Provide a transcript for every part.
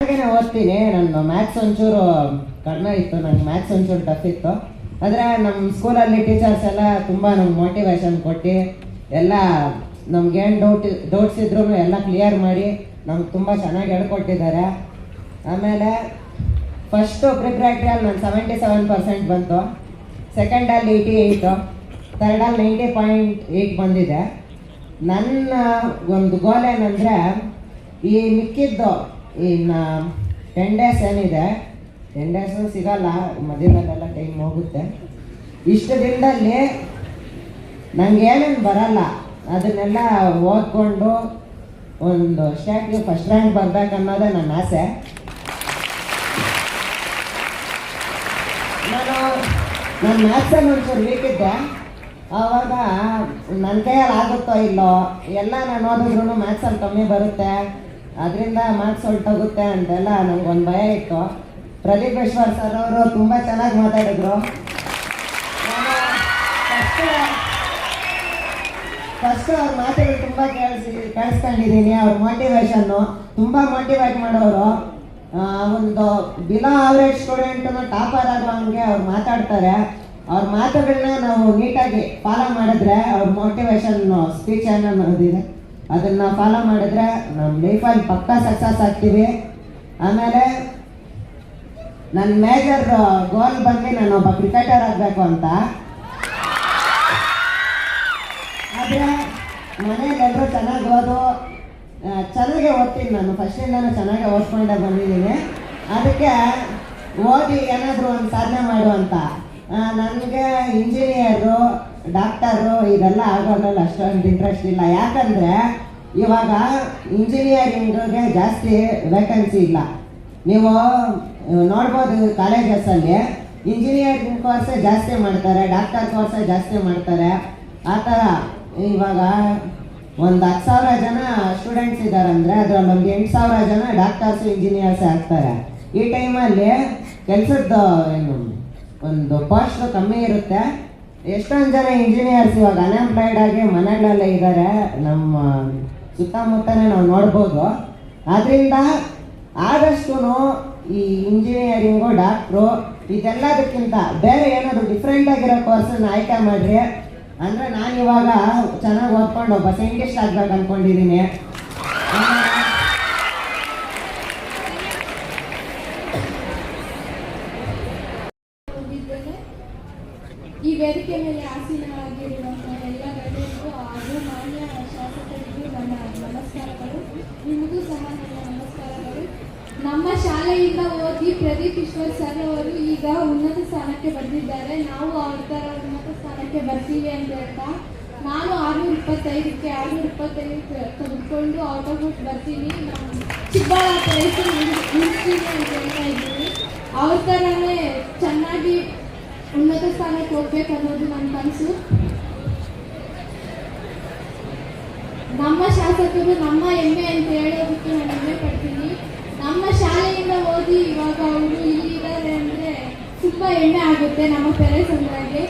ಚೆನ್ನಾಗೇ ಓದ್ತೀನಿ. ನನ್ನ ಮ್ಯಾಥ್ಸ್ ಒಂಚೂರು ಕಡಿಮೆ ಇತ್ತು, ನನಗೆ ಮ್ಯಾಥ್ಸ್ ಒಂಚೂರು ಟಫ್ ಇತ್ತು. ಆದರೆ ನಮ್ಮ ಸ್ಕೂಲಲ್ಲಿ ಟೀಚರ್ಸ್ ಎಲ್ಲ ತುಂಬ ನಮ್ಗೆ ಮೋಟಿವೇಶನ್ ಕೊಟ್ಟು ಎಲ್ಲ ನಮ್ಗೇನು ಡೌಟ್ಸ್ ಇದ್ರೂ ಎಲ್ಲ ಕ್ಲಿಯರ್ ಮಾಡಿ ನಮ್ಗೆ ತುಂಬ ಚೆನ್ನಾಗಿ ಹೇಳ್ಕೊಟ್ಟಿದ್ದಾರೆ. ಆಮೇಲೆ ಫಸ್ಟು ಪ್ರಿಪ್ರೇಟ್ರಿಯಲ್ಲಿ ನಾನು 77% ಬಂತು, ಸೆಕೆಂಡಲ್ಲಿ 88, ಥರ್ಡಲ್ಲಿ 90.8 ಬಂದಿದೆ. ನನ್ನ ಒಂದು ಗೋಲ್ ಏನಂದರೆ ಈ ಮಿಕ್ಕಿದ್ದು ಇನ್ನು 10 ಡೇಸ್ ಏನಿದೆ, 10 ಡೇಸು ಸಿಗಲ್ಲ, ಮಧ್ಯದಲ್ಲೆಲ್ಲ ಟೈಮ್ ಹೋಗುತ್ತೆ. ಇಷ್ಟು ದಿನದಲ್ಲಿ ನನಗೆ ಏನೇನು ಬರಲ್ಲ ಅದನ್ನೆಲ್ಲ ಓದ್ಕೊಂಡು ಒಂದು ಸ್ಟೇಟ್ಗೆ ಫಸ್ಟ್ ರ್ಯಾಂಕ್ ಬರ್ಬೇಕನ್ನೋದೇ ನನ್ನ ಆಸೆ. ನಾನು ಮ್ಯಾಥ್ಸಲ್ಲಿ ಒಂಚೂರು ವೀಕ್ ಇದ್ದೆ, ಆವಾಗ ನನ್ನ ಕೈಯಲ್ಲಿ ಆಗುತ್ತೋ ಇಲ್ಲೋ, ಎಲ್ಲ ನಾನು ಓದಿದ್ರು ಮ್ಯಾಥ್ಸಲ್ಲಿ ಕಮ್ಮಿ ಬರುತ್ತೆ, ಅದರಿಂದ ಮಾರ್ಕ್ಸ್ ಹೊರಟೋಗುತ್ತೆ ಅಂತೆಲ್ಲ ನನಗೊಂದು ಭಯ ಇತ್ತು. ಪ್ರದೀಪ್ ಈಶ್ವರ್ ಸರ್ ಅವರು ತುಂಬ ಚೆನ್ನಾಗಿ ಮಾತಾಡಿದ್ರು. ಫಸ್ಟ್ ಅವ್ರ ಮಾತುಗಳು ತುಂಬ ಕೇಳಿಸ್ಕೊಂಡಿದ್ದೀನಿ. ಅವ್ರ ಮೋಟಿವೇಶನ್ನು ತುಂಬ ಮೋಟಿವೇಟ್ ಮಾಡೋರು. ಒಂದು ಬಿಲೋ ಆವ್ರೇಜ್ ಸ್ಟೂಡೆಂಟನ್ನು ಟಾಪರ್ ಆಗೋ ಹಂಗೆ ಅವ್ರು ಮಾತಾಡ್ತಾರೆ. ಅವ್ರ ಮಾತುಗಳನ್ನ ನಾವು ನೀಟಾಗಿ ಫಾಲೋ ಮಾಡಿದ್ರೆ, ಅವ್ರ ಮೋಟಿವೇಶನ್ ಸ್ಪೀಚ್ ಅನ್ನೋದಿದೆ, ಅದನ್ನು ಫಾಲೋ ಮಾಡಿದ್ರೆ ನಮ್ಮ ಲೈಫಲ್ಲಿ ಪಕ್ಕಾ ಸಕ್ಸಸ್ ಆಗ್ತೀವಿ. ಆಮೇಲೆ ನನ್ನ ಮೇಜರ್ ಗೋಲ್ ಬಂದು ನಾನು ಒಬ್ಬ ಕ್ರಿಕೆಟರ್ ಆಗಬೇಕು ಅಂತ. ಆದರೆ ಮನೇಲಿ ಎಲ್ಲರೂ ಚೆನ್ನಾಗಿ ಚೆನ್ನಾಗೇ ಓದ್ತೀನಿ. ನಾನು ಫಸ್ಟಿಂದನೂ ಚೆನ್ನಾಗೇ ಓದ್ಕೊಂಡೇ ಬಂದಿದ್ದೀನಿ. ಅದಕ್ಕೆ ಓದಿ ಏನಾದರೂ ಒಂದು ಸಾಧನೆ ಮಾಡುವಂತ. ನನಗೆ ಇಂಜಿನಿಯರು, ಡಾಕ್ಟರು ಇದೆಲ್ಲ ಆಗೋದ್ರಲ್ಲಿ ಅಷ್ಟೊಂದು ಇಂಟ್ರೆಸ್ಟ್ ಇಲ್ಲ. ಯಾಕಂದರೆ ಇವಾಗ ಇಂಜಿನಿಯರಿಂಗ್ಗೆ ಜಾಸ್ತಿ ವೇಕೆನ್ಸಿ ಇಲ್ಲ. ನೀವು ನೋಡ್ಬೋದು ಕಾಲೇಜಸಲ್ಲಿ ಇಂಜಿನಿಯರಿಂಗ್ ಕೋರ್ಸೇ ಜಾಸ್ತಿ ಮಾಡ್ತಾರೆ, ಡಾಕ್ಟರ್ ಕೋರ್ಸೇ ಜಾಸ್ತಿ ಮಾಡ್ತಾರೆ. ಆ ಥರ ಇವಾಗ ಒಂದು 10,000 ಜನ ಸ್ಟೂಡೆಂಟ್ಸ್ ಇದ್ದಾರೆ ಅಂದರೆ ಅದರಲ್ಲಿ ಒಂದು 8,000 ಜನ ಡಾಕ್ಟರ್ಸು ಇಂಜಿನಿಯರ್ಸೇ ಆಗ್ತಾರೆ. ಈ ಟೈಮಲ್ಲಿ ಕೆಲಸದ್ದು ಒಂದು ಪೋಸ್ಟ್ ಕಮ್ಮಿ ಇರುತ್ತೆ. ಎಷ್ಟೊಂದು ಜನ ಇಂಜಿನಿಯರ್ಸ್ ಇವಾಗ ಅನ್ಎಂಪ್ಲಾಯ್ಡ್ ಆಗಿ ಮನೆಗಳಲ್ಲೇ ಇದ್ದಾರೆ, ನಮ್ಮ ಸುತ್ತಮುತ್ತನೇ ನಾವು ನೋಡ್ಬೋದು. ಆದ್ದರಿಂದ ಆದಷ್ಟು ಈ ಇಂಜಿನಿಯರಿಂಗು, ಡಾಕ್ಟ್ರು ಇದೆಲ್ಲದಕ್ಕಿಂತ ಬೇರೆ ಏನಾದರೂ ಡಿಫ್ರೆಂಟ್ ಆಗಿರೋ ಕೋರ್ಸನ್ನು ಆಯ್ಕೆ ಮಾಡಿರಿ. ಅಂದರೆ ನಾನಿವಾಗ ಚೆನ್ನಾಗಿ ಓದ್ಕೊಂಡು ಒಬ್ಬ ಸೈಂಟಿಸ್ಟ್ ಆಗ್ಬೇಕು ಅಂದ್ಕೊಂಡಿದ್ದೀನಿ. ಈ ವೇದಿಕೆ ಮೇಲೆ ಆಸೀನರಾಗಿರುವಂತಹ ಎಲ್ಲ ಗಣ್ಯರಿಗೂ ಹಾಗೂ ಮಾನ್ಯ ಶಾಸಕರಿಗೂ ನನ್ನ ನಮಸ್ಕಾರಗಳು. ನಿಮಗೂ ಸಹ ನನ್ನ ನಮಸ್ಕಾರಗಳು. ನಮ್ಮ ಶಾಲೆಯಿಂದ ಓದಿ ಪ್ರದೀಪ್ ಈಶ್ವರ್ ಸರ್ ಅವರು ಈಗ ಉನ್ನತ ಸ್ಥಾನಕ್ಕೆ ಬಂದಿದ್ದಾರೆ. ನಾವು ಅವ್ರ ಥರ ಉನ್ನತ ಸ್ಥಾನಕ್ಕೆ ಬರ್ತೀವಿ ಅಂತ ಹೇಳ್ತಾ ನಾನು 625ಕ್ಕೆ 625 ತೆಗೆದುಕೊಂಡು ಔಟ್ ಬರ್ತೀನಿ. ನಾನು ಚಿಕ್ಕಬಳ್ಳಾಪುರ ಮುಗಿಸ್ತೀನಿ ಅಂತ ಹೇಳ್ತಾ ಇದ್ದೀನಿ. ಅವ್ರ ಥರನೇ ಚೆನ್ನಾಗಿ ಉನ್ನತ ಸ್ಥಾನಕ್ಕೆ ಹೋಗ್ಬೇಕು ಅನ್ನೋದು ನನ್ನ ಕನಸು. ನಮ್ಮ ಶಾಸಕರು ನಮ್ಮ ಹೆಮ್ಮೆ ಅಂತ ಹೇಳೋದಕ್ಕೆ ನಾನು ಹೆಮ್ಮೆ ಪಡ್ತೀನಿ. ನಮ್ಮ ಶಾಲೆಯಿಂದ ಓದಿ ಇವಾಗ ಅವರು ಇಲ್ಲಿದ್ದಾರೆ ಅಂದರೆ ತುಂಬ ಹೆಮ್ಮೆ ಆಗುತ್ತೆ ನಮ್ಮ ಪೇರೆಂಟ್ಸ್ ಅಂದಾಗೆ.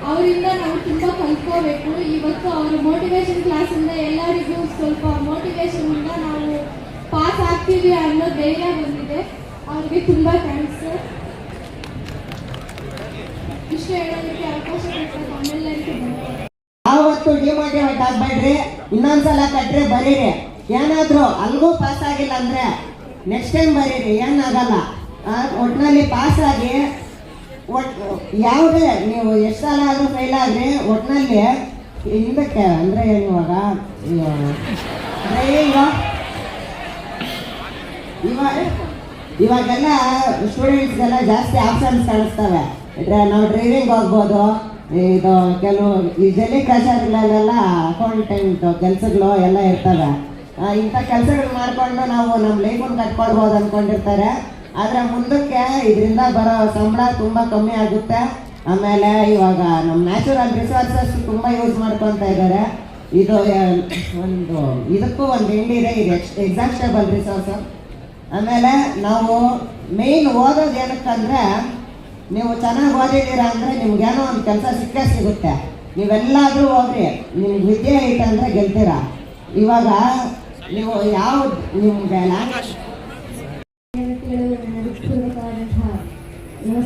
ಅವರಿಂದ ನಾವು ತುಂಬ ಕಲ್ತ್ಕೋಬೇಕು. ಇವತ್ತು ಅವರ ಮೋಟಿವೇಶನ್ ಕ್ಲಾಸಿಂದ ಎಲ್ಲರಿಗೂ ಸ್ವಲ್ಪ ಮೋಟಿವೇಶನಿಂದ ನಾವು ಪಾಸ್ ಆಗ್ತೀವಿ ಅನ್ನೋ ಧೈರ್ಯ ಬಂದಿದೆ. ಅವ್ರಿಗೆ ತುಂಬ ಥ್ಯಾಂಕ್ಸ್. ಇಷ್ಟು ಹೇಳೋದಕ್ಕೆ ಅವಕಾಶ ಕೊಟ್ಟ ತಮ್ಮೆಲ್ಲರಿಗೂ ಧನ್ಯವಾದ. ಯಾವತ್ತು ಡಿಮೋಟಿವೇಟ್ ಆಗಬೇಡ್ರಿ, ಇನ್ನೊಂದ್ಸಲ ಕಟ್ರೆ ಬರೀರಿ. ಏನಾದರೂ ಅಲ್ಗೂ ಪಾಸ್ ಆಗಿಲ್ಲ ಅಂದರೆ ನೆಕ್ಸ್ಟ್ ಟೈಮ್ ಬರೀರಿ, ಏನಾಗಲ್ಲ. ಒಟ್ಟಿನಲ್ಲಿ ಪಾಸ್ ಆಗಿ ಯಾವುದೇ ನೀವು ಎಷ್ಟು ಸಲ ಆದರೂ ಫೇಲ್ ಆದರೆ ಒಟ್ಟಿನಲ್ಲಿ ಹಿಂದಕ್ಕೆ ಅಂದರೆ ಇವಾಗ ಇವಾಗೆಲ್ಲ ಸ್ಟೂಡೆಂಟ್ಸ್ಗೆಲ್ಲ ಜಾಸ್ತಿ ಆಪ್ಷನ್ಸ್ ಕಾಣಿಸ್ತವೆ. ನಾವು ಡ್ರೈವಿಂಗ್ ಹೋಗ್ಬೋದು, ಇದು ಕೆಲವು ಈ ಜಲ್ಲಿ ಕ್ರಷರ್ಗಳಲ್ಲೆಲ್ಲ ಅಕೌಂಟೆಂಟ್ ಕೆಲಸಗಳು ಎಲ್ಲ ಇರ್ತವೆ. ಇಂಥ ಕೆಲಸಗಳು ಮಾಡಿಕೊಂಡು ನಾವು ನಮ್ಮ ಲೈಫನ್ನು ಕಟ್ಕೊಳ್ಬೋದು ಅಂದ್ಕೊಂಡಿರ್ತಾರೆ. ಆದರೆ ಮುಂದಕ್ಕೆ ಇದರಿಂದ ಬರೋ ಸಂಬಳ ತುಂಬ ಕಮ್ಮಿ ಆಗುತ್ತೆ. ಆಮೇಲೆ ಇವಾಗ ನಮ್ಮ ನ್ಯಾಚುರಲ್ ರಿಸೋರ್ಸಸ್ ತುಂಬ ಯೂಸ್ ಮಾಡ್ಕೊತಾ ಇದ್ದಾರೆ. ಇದು ಇದಕ್ಕೂ ಒಂದು ಇದೆ, ಇದು ಎಕ್ಸಾಸ್ಟೇಬಲ್ ರಿಸೋರ್ಸು. ಆಮೇಲೆ ನಾವು ಮೇಯ್ನ್ ಓದೋದು ಏನಕ್ಕಂದರೆ, ನೀವು ಚೆನ್ನಾಗಿ ಓದಿದ್ದೀರಾ ಅಂದರೆ ನಿಮ್ಗೇನೋ ಒಂದು ಕೆಲಸ ಸಿಕ್ಕೇ ಸಿಗುತ್ತೆ. ನೀವೆಲ್ಲಾದರೂ ಹೋಗ್ರಿ, ನಿಮ್ಗೆ ವಿದ್ಯೆ ಐತಂದರೆ ಗೆಲ್ತೀರಾ. ಇವಾಗ ನೀವು ಯಾವ ನಿಮ್ಗೆ ಲ್ಯಾಂಗ್ವೇಜ್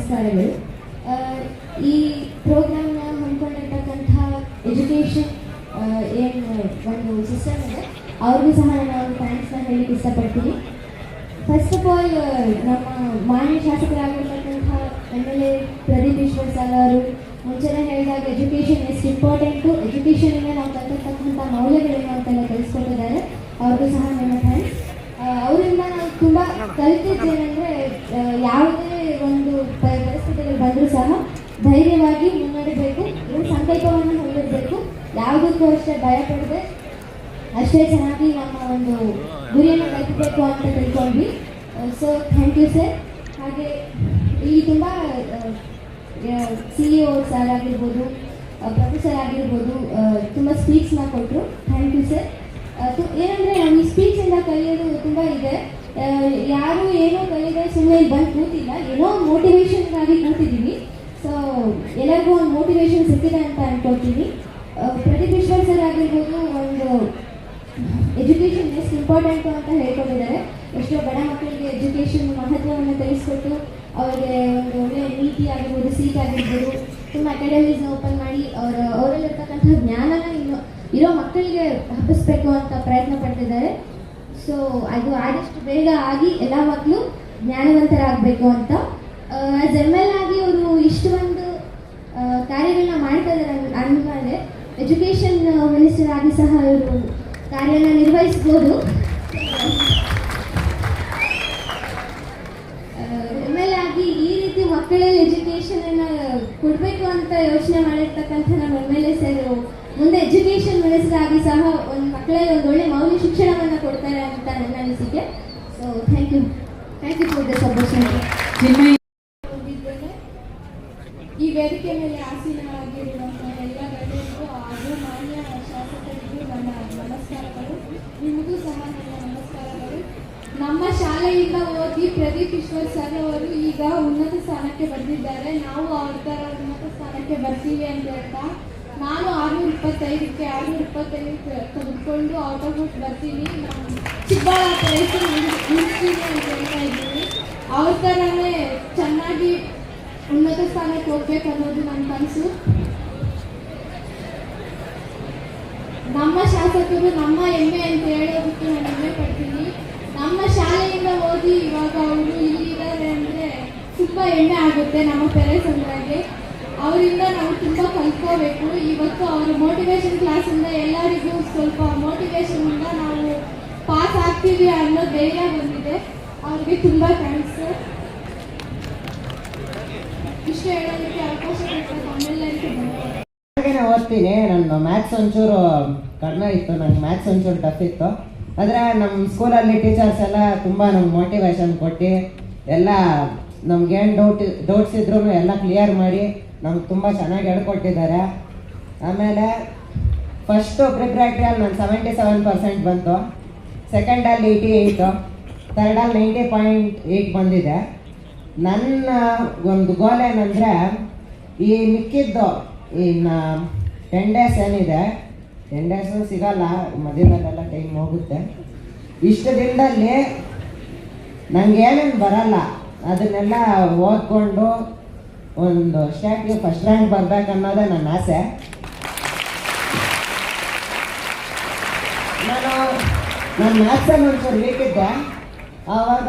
ನಮಸ್ಕಾರಗಳು. ಈ ಪ್ರೋಗ್ರಾಮ್ನ ಹಮ್ಮಿಕೊಂಡಿರ್ತಕ್ಕಂತಹ ಎಜುಕೇಷನ್ ಏನು ಒಂದು ಸಿಸ್ಟಮ್ ಇದೆ, ಅವ್ರಿಗೂ ಸಹ ನಾನು ಥ್ಯಾಂಕ್ಸ್ನ ಹೇಳಲಿಕ್ಕೆ ಇಷ್ಟಪಡ್ತೀನಿ. ಫಸ್ಟ್ ಆಫ್ ಆಲ್ ನಮ್ಮ ಮಾನ್ಯ ಶಾಸಕರಾಗಿರ್ತಕ್ಕಂಥ MLA ಪ್ರದೀಪ್ ಈಶ್ವರ್ ಸರ್ ಅವರು ಮುಂಚೆನೇ ಹೇಳಿದಾಗ ಎಜುಕೇಷನ್ ಎಷ್ಟು ಇಂಪಾರ್ಟೆಂಟು, ಎಜುಕೇಷನಿಂದ ನಾವು ಕಲಿತಕ್ಕಂಥ ಮೌಲ್ಯಗಳೇನು ಅಂತೆಲ್ಲ ಕಲಿಸ್ಕೊಟ್ಟಿದ್ದಾರೆ. ಅವ್ರಿಗೂ ಸಹ ನನ್ನ ಥ್ಯಾಂಕ್ಸ್. ಅವರಿಂದ ನಾನು ತುಂಬ ಕಲಿತಿದ್ದೇನೆಂದರೆ ಯಾವುದೇ ಒಂದು ಪರಿಸ್ಥಿತಿಗಳು ಬಂದರೂ ಸಹ ಧೈರ್ಯವಾಗಿ ಮುನ್ನಡೆಯಬೇಕು, ಏನು ಸಂಕಲ್ಪವನ್ನು ಹೊಂದಿರಬೇಕು, ಯಾವುದಕ್ಕೂ ಅಷ್ಟೇ ಭಯ ಪಡದೆ ಅಷ್ಟೇ ಚೆನ್ನಾಗಿ ನಮ್ಮ ಒಂದು ಗುರಿಯನ್ನು ತಲುಪಬೇಕು ಅಂತ ತಿಳ್ಕೊಂಡ್ವಿ. So thank you sir. ಹಾಗೆ ಇಲ್ಲಿ ತುಂಬ CEO ಸರ್ ಆಗಿರ್ಬೋದು, ಪ್ರೊಫೆಸರ್ ಆಗಿರ್ಬೋದು ತುಂಬ ಸ್ಪೀಚ್ನ ಕೊಟ್ಟರು. Thank you sir. ಏನಂದರೆ ನಾವು ಈ ಸ್ಪೀಚಿಂದ ಕಲಿಯೋದು ತುಂಬ ಇದೆ. ಯಾರು ಏನೋ ಕಲಿಯದೆ ಸುಮ್ಮನೆ ಇಲ್ಲಿ ಬಂದು ಕೂತಿಲ್ಲ, ಏನೋ ಮೋಟಿವೇಶನ್ಗಾಗಿ ಕೂತಿದ್ದೀವಿ. ಸೊ ಎಲ್ಲರಿಗೂ ಒಂದು ಮೋಟಿವೇಶನ್ ಸಿಕ್ಕಿದೆ ಅಂತ ಅನ್ಕೊಳ್ತೀನಿ. ಪ್ರದೀಪ್ ಈಶ್ವರ್ ಸರ್ ಆಗಿರ್ಬೋದು ಒಂದು ಎಜುಕೇಷನ್ ಎಷ್ಟು ಇಂಪಾರ್ಟೆಂಟು ಅಂತ ಹೇಳ್ಕೊಂಡಿದ್ದಾರೆ. ಎಷ್ಟೋ ಬಡ ಮಕ್ಕಳಿಗೆ ಎಜುಕೇಷನ್ ಮಹತ್ವವನ್ನು ತಿಳಿಸ್ಕೊಟ್ಟು ಅವರಿಗೆ ಒಂದು ಒಳ್ಳೆಯ ನೀತಿ ಆಗಿರ್ಬೋದು, ಸೀಟ್ ಆಗಿರ್ಬೋದು, ತುಂಬ ಅಕಾಡೆಮೀಸ್ನ ಓಪನ್ ಮಾಡಿ ಅವರಲ್ಲಿರ್ತಕ್ಕಂಥ ಜ್ಞಾನನ ಇರೋ ಮಕ್ಕಳಿಗೆ ಹಬ್ಬಿಸ್ಬೇಕು ಅಂತ ಪ್ರಯತ್ನ ಪಡ್ತಿದ್ದಾರೆ. ಸೊ ಅದು ಆದಷ್ಟು ಬೇಗ ಆಗಿ ಎಲ್ಲ ಮಕ್ಕಳು ಜ್ಞಾನವಂತರಾಗಬೇಕು ಅಂತ. ಆ್ಯಸ್ ML ಆಗಿ ಅವರು ಇಷ್ಟು ಒಂದು ಕಾರ್ಯಗಳನ್ನ ಮಾಡ್ತಾ ಇದ್ದಾರೆ ಅಂದಮೇಲೆ ಎಜುಕೇಷನ್ ಮಿನಿಸ್ಟರ್ ಆಗಿ ಸಹ ಇವರು ಕಾರ್ಯನ ನಿರ್ವಹಿಸ್ಬೋದು. ML ಆಗಿ ಈ ರೀತಿ ಮಕ್ಕಳಲ್ಲಿ ಎಜುಕೇಷನನ್ನು ಕೊಡಬೇಕು ಅಂತ ಯೋಚನೆ ಮಾಡಿರ್ತಕ್ಕಂಥ ನಮ್ಮ MLA ಸರ್ ಮುಂದೆ ಎಜುಕೇಷನ್ ಮಿನಿಸ್ಟರ್ ಆಗಿ ಸಹ ಒಂದು ಮಕ್ಕಳಲ್ಲಿ ಒಂದು ಒಳ್ಳೆ ಮೌಲ್ಯ ಶಿಕ್ಷಣವನ್ನು ಕೊಡ್ತಾರೆ ಅಂತ ನನ್ನ ಅನಿಸಿಕೆ. So thank you for this opportunity. ಈ ವೇದಿಕೆ ಮೇಲೆ ಆಸೀನರಾಗಿರುವಂತಹ ಎಲ್ಲ ಗಣ್ಯರಿಗೂ ಹಾಗೂ ಮಾನ್ಯ ಶಾಸಕರಿಗೂ ನನ್ನ ನಮಸ್ಕಾರಗಳು. ನಿಮಗೂ ಸಹ ನನ್ನ ನಮಸ್ಕಾರಗಳು. ನಮ್ಮ ಶಾಲೆಯಿಂದ ಓದಿ ಪ್ರದೀಪ್ ಈಶ್ವರ್ ಸರ್ ಅವರು ಈಗ ಉನ್ನತ ಸ್ಥಾನಕ್ಕೆ ಬಂದಿದ್ದಾರೆ. ನಾವು ಅವ್ರ ಥರ ಉನ್ನತ ಸ್ಥಾನಕ್ಕೆ ಬರ್ತೀವಿ ಅಂತ ಹೇಳ್ತಾ ನಾನು 625ಕ್ಕೆ 625 ತೆಗೆದುಕೊಂಡು ಔಟ್ ಆಫ್ ಔಟ್ ಬರ್ತೀನಿ. ನಾನು ಚಿಕ್ಕಬಳ್ಳಾಪುರ ಮುಗಿಸ್ತೀನಿ ಅಂತ ಹೇಳ್ತಾ ಇದ್ದೀನಿ. ಅವ್ರ ಥರನೇ ಚೆನ್ನಾಗಿ ಉನ್ನತ ಸ್ಥಾನಕ್ಕೆ ಹೋಗ್ಬೇಕು ಅನ್ನೋದು ನನ್ನ ಕನಸು. ನಮ್ಮ ಶಾಸಕರು ನಮ್ಮ ಹೆಮ್ಮೆ ಅಂತ ಹೇಳೋದಕ್ಕೆ ನಾನು ಹೆಮ್ಮೆ ಪಡ್ತೀನಿ. ನಮ್ಮ ಶಾಲೆಯಿಂದ ಓದಿ ಇವಾಗ ಅವರು ಇಲ್ಲಿದ್ದಾರೆ ಅಂದರೆ ತುಂಬ ಹೆಮ್ಮೆ ಆಗುತ್ತೆ ನಮ್ಮ ಪೇರೆಂಟ್ಸ್ ಅಂದಾಗೆ. ಅವರಿಂದ ನಾವು ತುಂಬ ಕಲ್ತ್ಕೋಬೇಕು. ಇವತ್ತು ಅವರ ಮೋಟಿವೇಶನ್ ಕ್ಲಾಸಿಂದ ಎಲ್ಲರಿಗೂ ಸ್ವಲ್ಪ ಮೋಟಿವೇಶನಿಂದ ನಾವು ಪಾಸ್ ಆಗ್ತೀವಿ ಅನ್ನೋ ಧೈರ್ಯ ಬಂದಿದೆ. ಅವ್ರಿಗೆ ತುಂಬ ಥ್ಯಾಂಕ್ಸ್ ಸರ್. ಇಷ್ಟು ಹೇಳೋದಕ್ಕೆ ಅವಕಾಶ ಕೊಟ್ಟ ತಮ್ಮೆಲ್ಲರಿಗೂ ಧನ್ಯವಾದ. ಓದ್ತೀನಿ. ನನ್ನ ಮ್ಯಾಥ್ಸ್ ಒಂಚೂರು ಕಡಿಮೆ ಇತ್ತು, ನಂಗೆ ಮ್ಯಾಥ್ಸ್ ಒಂಚೂರು ಟಫ್ ಇತ್ತು. ಆದರೆ ನಮ್ಮ ಸ್ಕೂಲಲ್ಲಿ ಟೀಚರ್ಸ್ ಎಲ್ಲ ತುಂಬ ನಮ್ಗೆ ಮೋಟಿವೇಶನ್ ಕೊಟ್ಟು ಎಲ್ಲ ನಮ್ಗೇನು ಡೌಟ್ಸ್ ಇದ್ರೂ ಎಲ್ಲ ಕ್ಲಿಯರ್ ಮಾಡಿ ನಮ್ಗೆ ತುಂಬ ಚೆನ್ನಾಗಿ ಹೇಳ್ಕೊಟ್ಟಿದ್ದಾರೆ. ಆಮೇಲೆ ಫಸ್ಟು ಪ್ರಿಪ್ರೇಟ್ರಿಯಲ್ಲಿ ನಾನು 77% ಬಂತು, ಸೆಕೆಂಡಲ್ಲಿ 88, ಥರ್ಡಲ್ಲಿ 90.8 ಬಂದಿದೆ. ನನ್ನ ಒಂದು ಗೋಲ್ ಏನಂದರೆ ಈ ಮಿಕ್ಕಿದ್ದು ಇನ್ನು 10 ಡೇಸ್ ಏನಿದೆ, 10 ಡೇಸು ಸಿಗಲ್ಲ, ಮಧ್ಯದಲ್ಲೆಲ್ಲ ಟೈಮ್ ಹೋಗುತ್ತೆ. ಇಷ್ಟು ದಿನದಲ್ಲಿ ನನಗೆ ಏನೇನು ಬರಲ್ಲ ಅದನ್ನೆಲ್ಲ ಓದ್ಕೊಂಡು ಒಂದು ಸ್ಟೇಟ್ಗೆ ಫಸ್ಟ್ ರ್ಯಾಂಕ್ ಬರಬೇಕನ್ನೋದೇ ನನ್ನ ಆಸೆ. ನಾನು ಮ್ಯಾಥ್ಸಲ್ಲಿ ಒಂಚೂರು ವೀಕ್ ಇದ್ದೆ. ಆವಾಗ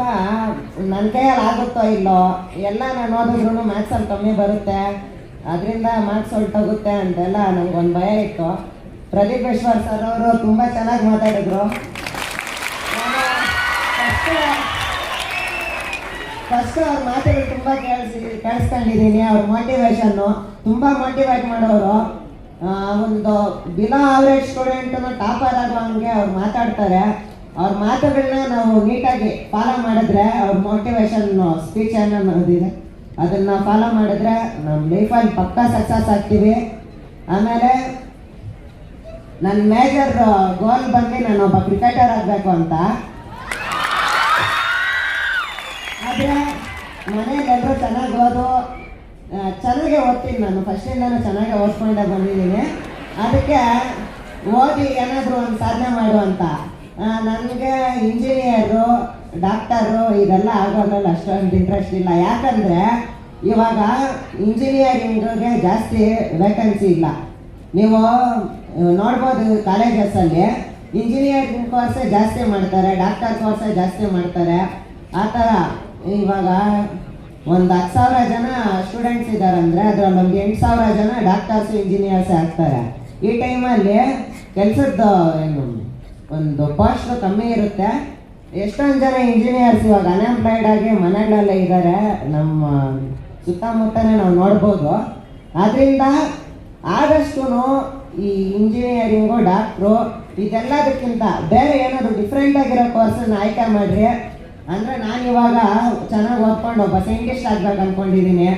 ನನ್ನ ಕೈಯಲ್ಲಿ ಆಗುತ್ತೋ ಇಲ್ಲೋ, ಎಲ್ಲ ನಾನು ಓದಿದ್ರು ಮ್ಯಾಥ್ಸಲ್ಲಿ ಕಮ್ಮಿ ಬರುತ್ತೆ, ಅದರಿಂದ ಮಾರ್ಕ್ಸ್ ಹೊರಟೋಗುತ್ತೆ ಅಂತೆಲ್ಲ ನನಗೊಂದು ಭಯ ಇತ್ತು. ಪ್ರದೀಪ್ ಈಶ್ವರ್ ಸರ್ ಅವರು ತುಂಬ ಚೆನ್ನಾಗಿ ಮಾತಾಡಿದ್ರು. ಫಸ್ಟು ಅವ್ರ ಮಾತುಗಳು ತುಂಬ ಕೇಳಿಸ್ಕೊಂಡಿದ್ದೀನಿ. ಅವ್ರ ಮೋಟಿವೇಶನ್ನು ತುಂಬ ಮೋಟಿವೇಟ್ ಮಾಡೋರು. ಒಂದು ಬಿಲೋ ಆವ್ರೇಜ್ ಸ್ಟೂಡೆಂಟನ್ನು ಟಾಪರ್ ಆಗೋ ಹಂಗೆ ಅವ್ರು ಮಾತಾಡ್ತಾರೆ. ಅವ್ರ ಮಾತುಗಳನ್ನ ನಾವು ನೀಟಾಗಿ ಫಾಲೋ ಮಾಡಿದ್ರೆ, ಅವ್ರ ಮೋಟಿವೇಶನ್ ಸ್ಪೀಚ್ ಅನ್ನೋದಿದೆ ಅದನ್ನು ಫಾಲೋ ಮಾಡಿದ್ರೆ ನಮ್ಮ ಲೈಫಲ್ಲಿ ಪಕ್ಕಾ ಸಕ್ಸಸ್ ಆಗ್ತೀವಿ. ಆಮೇಲೆ ನನ್ನ ಮೇಜರ್ ಗೋಲ್ ಬಂದು ನಾನು ಒಬ್ಬ ಕ್ರಿಕೆಟರ್ ಆಗಬೇಕು ಅಂತ. ಆದರೆ ಮನೇಲಿ ಎಲ್ಲರೂ ಚೆನ್ನಾಗಿ ಚೆನ್ನಾಗೇ ಓದ್ತೀನಿ. ನಾನು ಫಸ್ಟಿಂದನೂ ಚೆನ್ನಾಗೇ ಓದ್ಕೊಂಡೇ ಬಂದಿದ್ದೀನಿ. ಅದಕ್ಕೆ ಓದಿ ಏನಾದರೂ ಒಂದು ಸಾಧನೆ ಮಾಡುವಂತ. ನನಗೆ ಇಂಜಿನಿಯರು, ಡಾಕ್ಟರು ಇದೆಲ್ಲ ಆಗೋದ್ರಲ್ಲಿ ಅಷ್ಟೊಂದು ಇಂಟ್ರೆಸ್ಟ್ ಇಲ್ಲ. ಯಾಕಂದರೆ ಇವಾಗ ಇಂಜಿನಿಯರಿಂಗ್ಗೆ ಜಾಸ್ತಿ ವೇಕೆನ್ಸಿ ಇಲ್ಲ. ನೀವು ನೋಡ್ಬೋದು ಕಾಲೇಜಸಲ್ಲಿ ಇಂಜಿನಿಯರಿಂಗ್ ಕೋರ್ಸೇ ಜಾಸ್ತಿ ಮಾಡ್ತಾರೆ, ಡಾಕ್ಟರ್ ಕೋರ್ಸೇ ಜಾಸ್ತಿ ಮಾಡ್ತಾರೆ. ಆ ಥರ ಇವಾಗ ಒಂದು 10,000 ಜನ ಸ್ಟೂಡೆಂಟ್ಸ್ ಇದ್ದಾರೆ ಅಂದರೆ ಅದರಲ್ಲಿ ಒಂದು 8,000 ಜನ ಡಾಕ್ಟರ್ಸ್ ಇಂಜಿನಿಯರ್ಸ್ ಆಗ್ತಾರೆ. ಈ ಟೈಮಲ್ಲಿ ಕೆಲಸದ್ದು ಏನು ಒಂದು ಪೋಸ್ಟ್ ಕಮ್ಮಿ ಇರುತ್ತೆ. ಎಷ್ಟೊಂದು ಜನ ಇಂಜಿನಿಯರ್ಸ್ ಇವಾಗ ಅನ್ಎಂಪ್ಲಾಯ್ಡ್ ಆಗಿ ಮನೆಗಳಲ್ಲೇ ಇದ್ದಾರೆ, ನಮ್ಮ ಸುತ್ತಮುತ್ತನೇ ನಾವು ನೋಡ್ಬೋದು. ಆದ್ದರಿಂದ ಆದಷ್ಟು ಈ ಇಂಜಿನಿಯರಿಂಗು, ಡಾಕ್ಟ್ರು ಇದೆಲ್ಲದಕ್ಕಿಂತ ಬೇರೆ ಏನಾದರೂ ಡಿಫ್ರೆಂಟ್ ಆಗಿರೋ ಕೋರ್ಸನ್ನು ಆಯ್ಕೆ ಮಾಡಿರಿ. ಅಂದರೆ ನಾನು ಇವಾಗ ಚೆನ್ನಾಗಿ ಓದ್ಕೊಂಡು ಒಬ್ಬ ಸೈಂಟಿಸ್ಟ್ ಆಗ್ಬೇಕು ಅಂದ್ಕೊಂಡಿದ್ದೀನಿ.